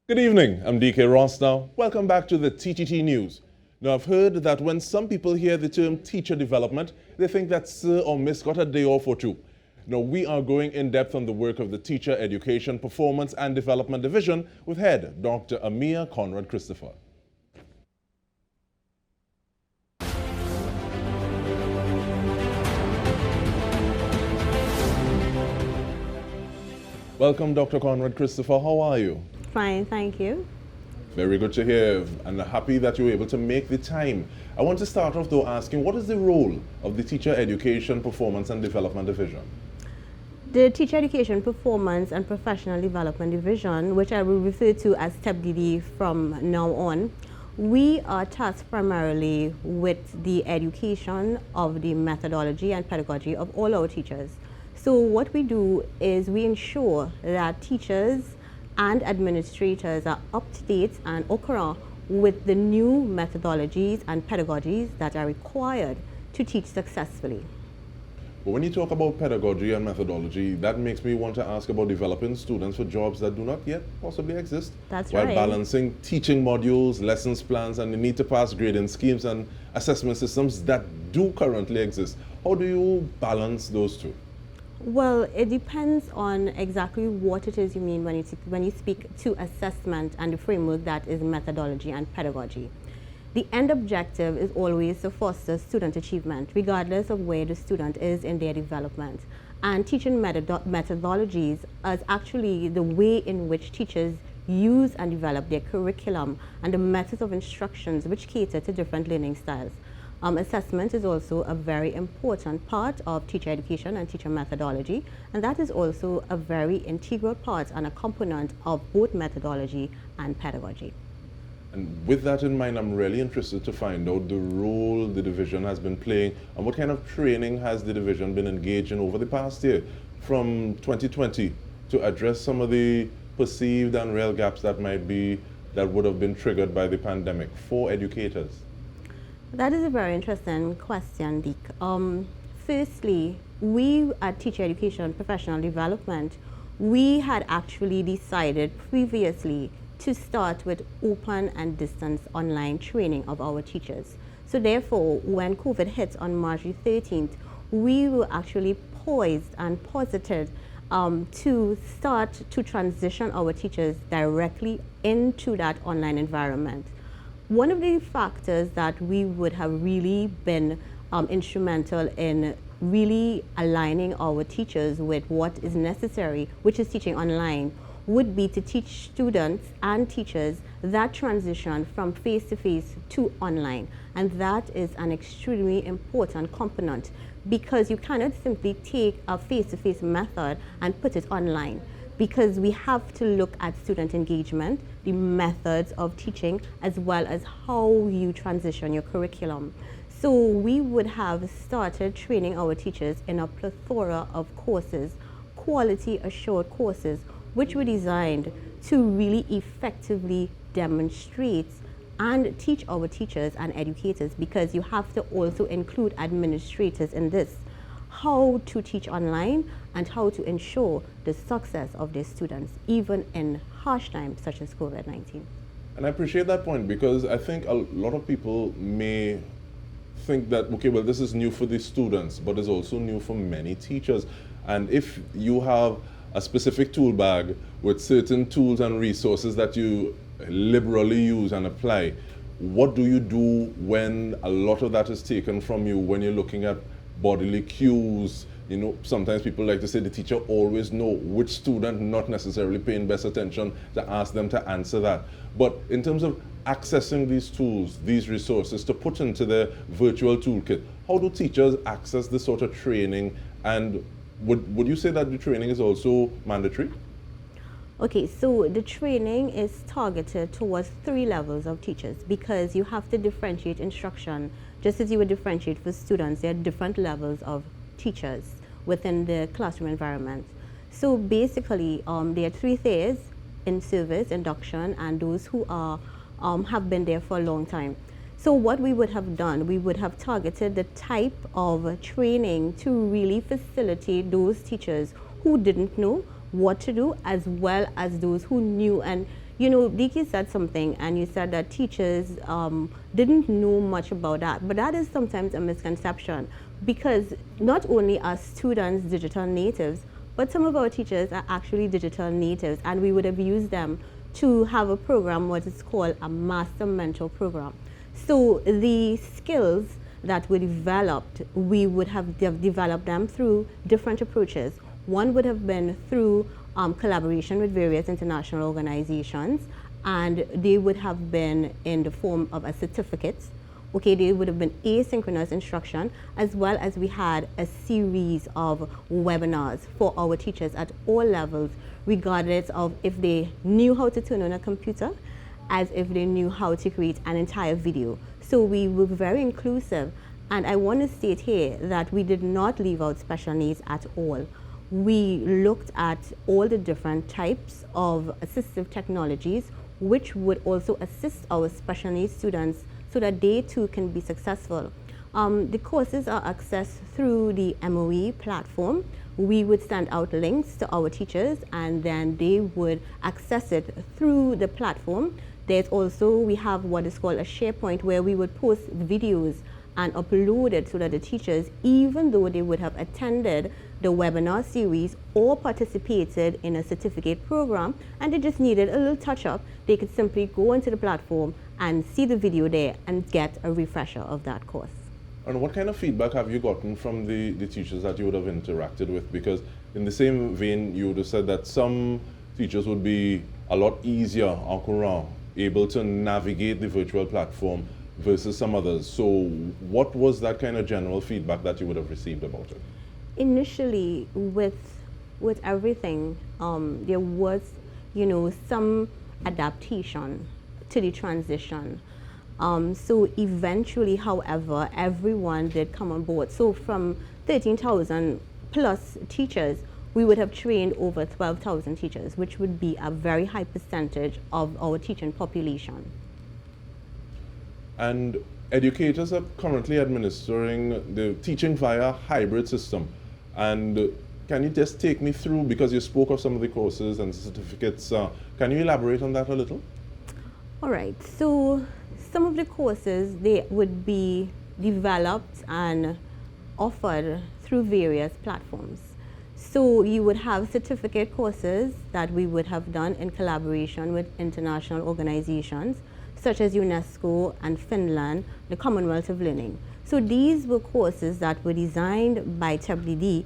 Good evening, I'm Dike Rostant. Welcome back to the TTT News. Now, I've heard that when some people hear the term teacher development, they think that Sir or Miss got a day off or two. Now, we are going in depth on the work of the Teacher Education, Performance and Development Division with head Dr. Amia Conrad-Christopher. Welcome, Dr. Conrad-Christopher. How are you? Fine, thank you. Very good to hear, and happy that you were able to make the time. I want to start off though asking, what is the role of the Teacher Education, Performance and Development Division? The Teacher Education, Performance and Professional Development Division, which I will refer to as TEPDD from now on, we are tasked primarily with the education of the methodology and pedagogy of all our teachers. So what we do is we ensure that teachers and administrators are up to date and au courant with the new methodologies and pedagogies that are required to teach successfully. But when you talk about pedagogy and methodology, that makes me want to ask about developing students for jobs that do not yet possibly exist. That's while right. Balancing teaching modules, lessons plans, and the need to pass grading schemes and assessment systems that do currently exist. How do you balance those two? Well, it depends on exactly what it is you mean when you speak to assessment and the framework that is methodology and pedagogy. The end objective is always to foster student achievement, regardless of where the student is in their development. And teaching methodologies is actually the way in which teachers use and develop their curriculum and the methods of instructions which cater to different learning styles. Assessment is also a very important part of teacher education and teacher methodology, and that is also a very integral part and a component of both methodology and pedagogy. And with that in mind, I'm really interested to find out the role the division has been playing and what kind of training has the division been engaged in over the past year from 2020 to address some of the perceived and real gaps that would have been triggered by the pandemic for educators. That is a very interesting question, Dike. Firstly, we at Teacher Education Professional Development, we had actually decided previously to start with open and distance online training of our teachers. So therefore, when COVID hit on March 13th, we were actually poised and posited to start to transition our teachers directly into that online environment. One of the factors that we would have really been instrumental in really aligning our teachers with what is necessary, which is teaching online, would be to teach students and teachers that transition from face-to-face to online. And that is an extremely important component because you cannot simply take a face-to-face method and put it online, because we have to look at student engagement, the methods of teaching, as well as how you transition your curriculum. So we would have started training our teachers in a plethora of courses, quality assured courses, which were designed to really effectively demonstrate and teach our teachers and educators, because you have to also include administrators in this, how to teach online and how to ensure the success of their students, even in harsh times such as COVID-19. And I appreciate that point because I think a lot of people may think that, okay, well, this is new for the students, but it's also new for many teachers. And if you have a specific tool bag with certain tools and resources that you liberally use and apply, what do you do when a lot of that is taken from you when you're looking at bodily cues? You know, sometimes people like to say the teacher always know which student not necessarily paying best attention to ask them to answer that. But in terms of accessing these tools, these resources to put into the virtual toolkit, how do teachers access this sort of training? And would you say that the training is also mandatory? Okay, so the training is targeted towards 3 levels of teachers, because you have to differentiate instruction. Just as you would differentiate for students, there are different levels of teachers within the classroom environment. So basically, there are 3 tiers: in service, induction, and those who are have been there for a long time. So what we would have done, we would have targeted the type of training to really facilitate those teachers who didn't know what to do, as well as those who knew and You know, Dike said something, and you said that teachers didn't know much about that, but that is sometimes a misconception, because not only are students digital natives, but some of our teachers are actually digital natives, and we would have used them to have a program, what is called a master mentor program. So the skills that were developed, we would have developed them through different approaches. One would have been through collaboration with various international organizations, and they would have been in the form of a certificate. Okay, they would have been asynchronous instruction, as well as we had a series of webinars for our teachers at all levels, regardless of if they knew how to turn on a computer, as if they knew how to create an entire video. So we were very inclusive, and I want to state here that we did not leave out special needs at all. We looked at all the different types of assistive technologies which would also assist our special needs students so that they too can be successful. The courses are accessed through the MOE platform. We would send out links to our teachers, and then they would access it through the platform. There's also, we have what is called a SharePoint, where we would post videos and upload it so that the teachers, even though they would have attended the webinar series or participated in a certificate program and they just needed a little touch-up, they could simply go onto the platform and see the video there and get a refresher of that course. And what kind of feedback have you gotten from the teachers that you would have interacted with? Because in the same vein, you would have said that some teachers would be a lot easier, en courant, able to navigate the virtual platform versus some others. So what was that kind of general feedback that you would have received about it? Initially, with everything, there was, you know, some adaptation to the transition. So eventually, however, everyone did come on board. So from 13,000 plus teachers, we would have trained over 12,000 teachers, which would be a very high percentage of our teaching population. And educators are currently administering the teaching via hybrid system. And can you just take me through, because you spoke of some of the courses and certificates, can you elaborate on that a little? All right, so some of the courses, they would be developed and offered through various platforms. So you would have certificate courses that we would have done in collaboration with international organizations, such as UNESCO and Finland, the Commonwealth of Learning. So these were courses that were designed by TWD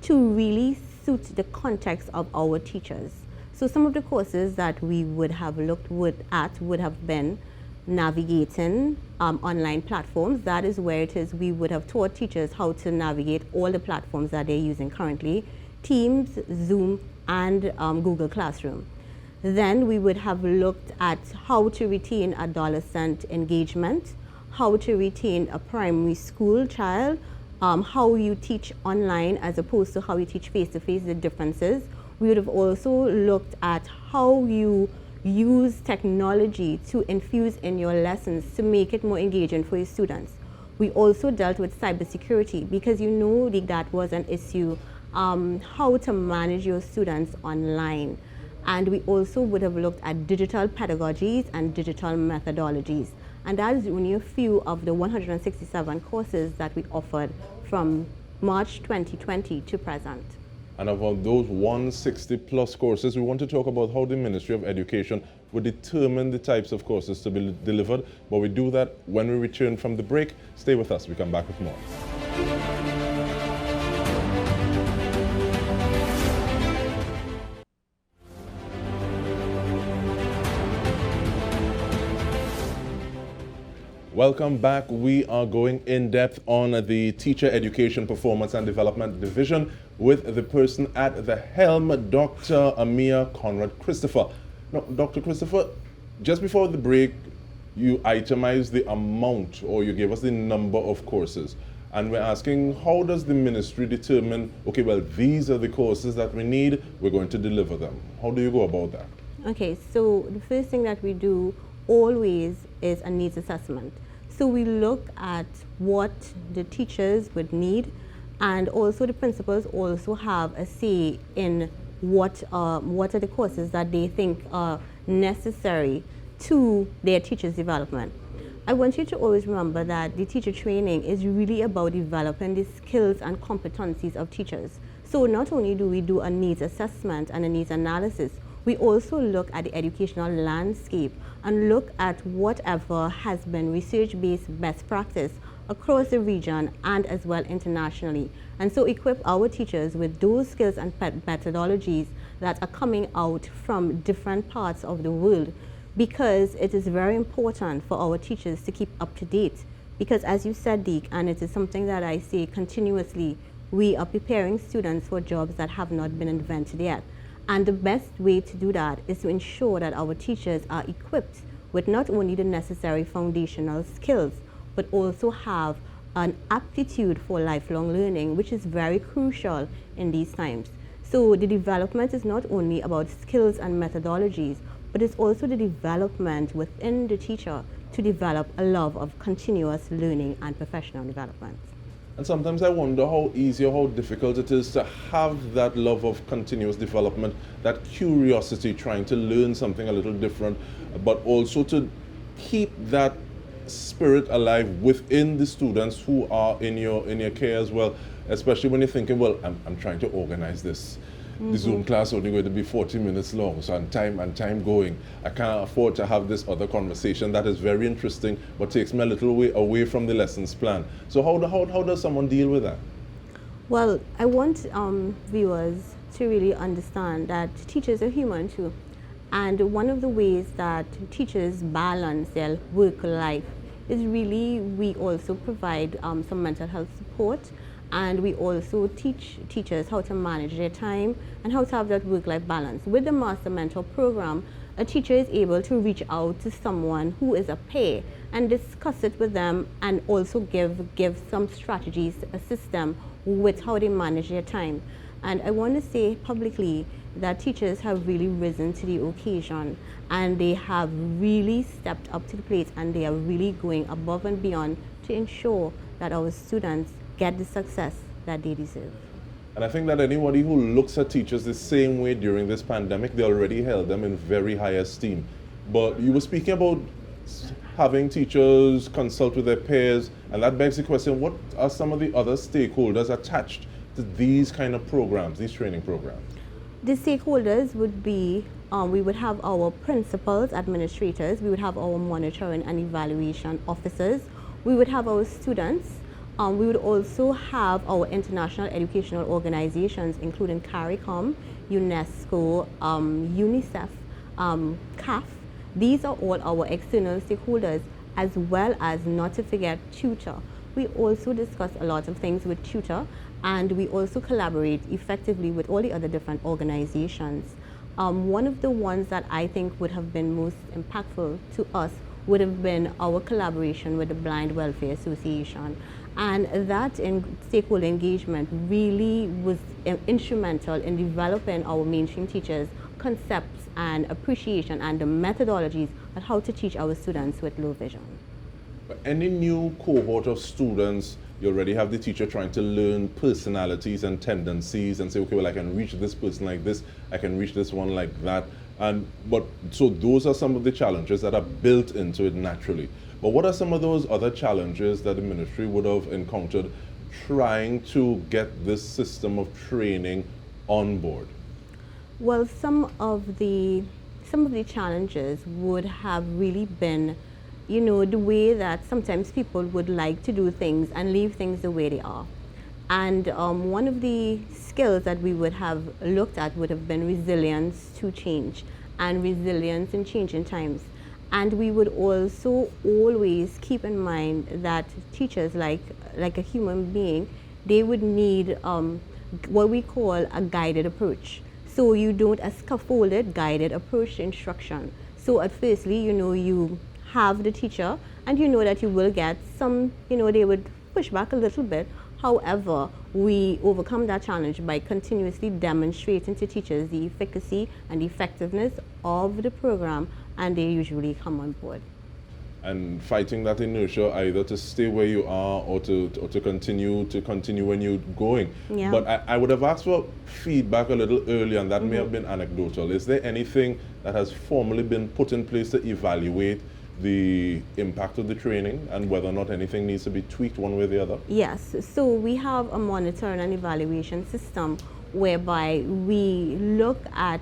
to really suit the context of our teachers. So some of the courses that we would have looked at would have been navigating online platforms. That is where it is we would have taught teachers how to navigate all the platforms that they're using currently, Teams, Zoom, and Google Classroom. Then we would have looked at how to retain adolescent engagement, how to retain a primary school child, how you teach online as opposed to how you teach face-to-face, the differences. We would have also looked at how you use technology to infuse in your lessons to make it more engaging for your students. We also dealt with cybersecurity, because you know that was an issue, how to manage your students online. And we also would have looked at digital pedagogies and digital methodologies. And that is only a few of the 167 courses that we offered from March 2020 to present. And about those 160 plus courses, we want to talk about how the Ministry of Education would determine the types of courses to be delivered. But we do that when we return from the break. Stay with us, we come back with more. Welcome back. We are going in depth on the Teacher Education Performance and Development Division with the person at the helm, Dr. Amia Conrad-Christopher. Now, Dr. Christopher, just before the break, you itemized the amount, or you gave us the number of courses. And we're asking, how does the ministry determine, okay, well, these are the courses that we need, we're going to deliver them. How do you go about that? Okay, so the first thing that we do always is a needs assessment. So we look at what the teachers would need, and also the principals also have a say in what are the courses that they think are necessary to their teachers' development. I want you to always remember that the teacher training is really about developing the skills and competencies of teachers. So not only do we do a needs assessment and a needs analysis, we also look at the educational landscape and look at whatever has been research-based best practice across the region and as well internationally. And so equip our teachers with those skills and methodologies that are coming out from different parts of the world, because it is very important for our teachers to keep up to date. Because as you said, Dike, and it is something that I say continuously, we are preparing students for jobs that have not been invented yet. And the best way to do that is to ensure that our teachers are equipped with not only the necessary foundational skills, but also have an aptitude for lifelong learning, which is very crucial in these times. So the development is not only about skills and methodologies, but it's also the development within the teacher to develop a love of continuous learning and professional development. And sometimes I wonder how easy or how difficult it is to have that love of continuous development, that curiosity, trying to learn something a little different, but also to keep that spirit alive within the students who are in your care as well, especially when you're thinking, well, I'm trying to organize this. The Zoom class only going to be 40 minutes long, so and time going. I can't afford to have this other conversation that is very interesting, but takes me a little way away from the lessons plan. So how does someone deal with that? Well, I want viewers to really understand that teachers are human too. And one of the ways that teachers balance their work life is really, we also provide some mental health support, and we also teach teachers how to manage their time and how to have that work-life balance. With the Master Mentor program, a teacher is able to reach out to someone who is a peer and discuss it with them, and also give some strategies to assist them with how they manage their time. And I want to say publicly that teachers have really risen to the occasion, and they have really stepped up to the plate, and they are really going above and beyond to ensure that our students get the success that they deserve. And I think that anybody who looks at teachers the same way during this pandemic, they already held them in very high esteem. But you were speaking about having teachers consult with their peers, and that begs the question, what are some of the other stakeholders attached to these kind of programs, these training programs? The stakeholders would be, we would have our principals, administrators, we would have our monitoring and evaluation officers, we would have our students, we would also have our international educational organizations, including CARICOM, UNESCO, UNICEF, CAF. These are all our external stakeholders, as well as, not to forget, tutor. We also discuss a lot of things with tutor, and we also collaborate effectively with all the other different organizations. One of the ones that I think would have been most impactful to us would have been our collaboration with the Blind Welfare Association. And that stakeholder engagement really was instrumental in developing our mainstream teachers' concepts and appreciation and the methodologies on how to teach our students with low vision. Any new cohort of students, you already have the teacher trying to learn personalities and tendencies and say, okay, well, I can reach this person like this, I can reach this one like that. So those are some of the challenges that are built into it naturally. But what are some of those other challenges that the ministry would have encountered trying to get this system of training on board? Well, some of the challenges would have really been, the way that sometimes people would like to do things and leave things the way they are. And one of the skills that we would have looked at would have been resilience to change and resilience in changing times. And we would also always keep in mind that teachers, like a human being, they would need what we call a guided approach. So you don't a scaffolded guided approach to instruction. So at firstly, you have the teacher, and you know that you will get some, they would push back a little bit. However, we overcome that challenge by continuously demonstrating to teachers the efficacy and effectiveness of the program, and they usually come on board. and fighting that inertia either to stay where you are or to continue when you're going. Yeah. But I would have asked for feedback a little earlier, and that may have been anecdotal. Is there anything that has formally been put in place to evaluate the impact of the training and whether or not anything needs to be tweaked one way or the other? Yes, so we have a monitoring and evaluation system whereby we look at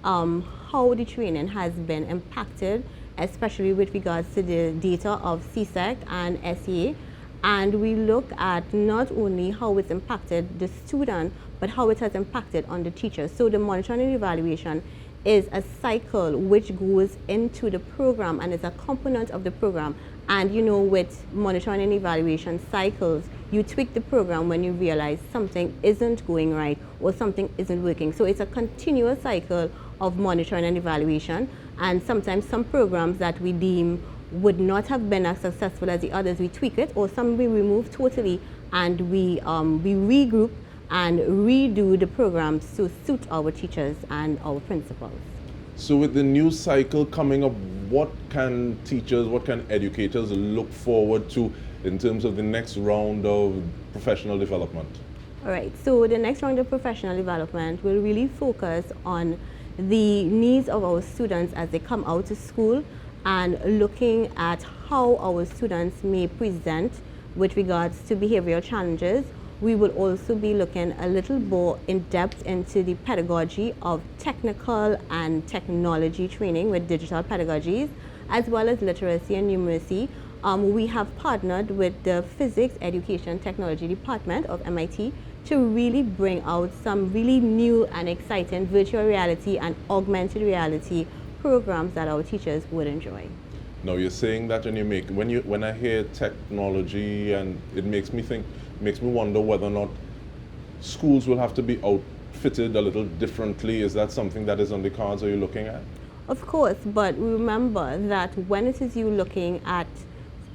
how the training has been impacted, especially with regards to the data of CSEC and SEA. And we look at not only how it's impacted the student, but how it has impacted on the teacher. So the monitoring and evaluation is a cycle which goes into the program and is a component of the program. And you know, with monitoring and evaluation cycles, you tweak the program when you realize something isn't going right or something isn't working. So it's a continuous cycle of monitoring and evaluation. And sometimes some programs that we deem would not have been as successful as the others, we tweak it, or some we remove totally, and we regroup and redo the programs to suit our teachers and our principals. So with the new cycle coming up, what can teachers, what can educators look forward to in terms of the next round of professional development? All right, so the next round of professional development will really focus on the needs of our students as they come out of school and looking at how our students may present with regards to behavioral challenges. We will also be looking a little more in depth into the pedagogy of technical and technology training with digital pedagogies, as well as literacy and numeracy. We have partnered with the Physics Education Technology Department of MIT to really bring out some really new and exciting virtual reality and augmented reality programs that our teachers would enjoy. Now you're saying that when I hear technology, and it makes me wonder whether or not schools will have to be outfitted a little differently. Is that something that is on the cards? Are you looking at? Of course, but remember that when it is you looking at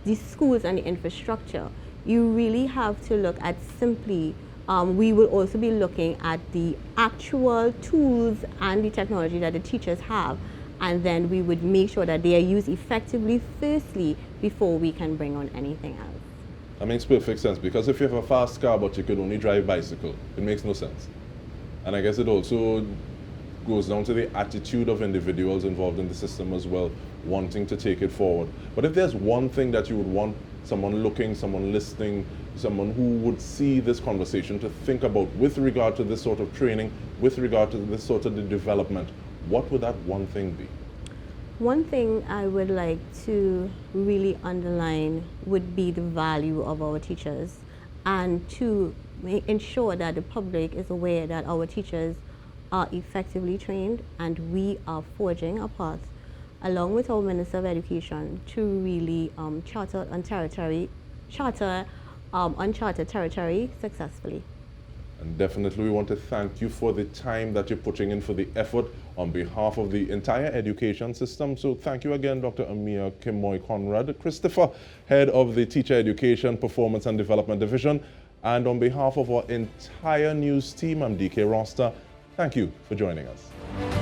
the schools and the infrastructure, you really have to look at simply, we will also be looking at the actual tools and the technology that the teachers have, and then we would make sure that they are used effectively firstly before we can bring on anything else. That makes perfect sense, because if you have a fast car but you could only drive bicycle, it makes no sense. And I guess it also goes down to the attitude of individuals involved in the system as well, wanting to take it forward. But if there's one thing that you would want someone looking, someone listening, someone who would see this conversation to think about with regard to this sort of training, with regard to this sort of the development, what would that one thing be? One thing I would like to really underline would be the value of our teachers, and to ensure that the public is aware that our teachers are effectively trained and we are forging a path along with our Minister of Education to really charter uncharted territory successfully. And definitely we want to thank you for the time that you're putting in, for the effort on behalf of the entire education system. So thank you again, Dr. Amia Conrad-Christopher, Head of the Teacher Education, Performance and Development Division. And on behalf of our entire news team, I'm Dike Rostant. Thank you for joining us.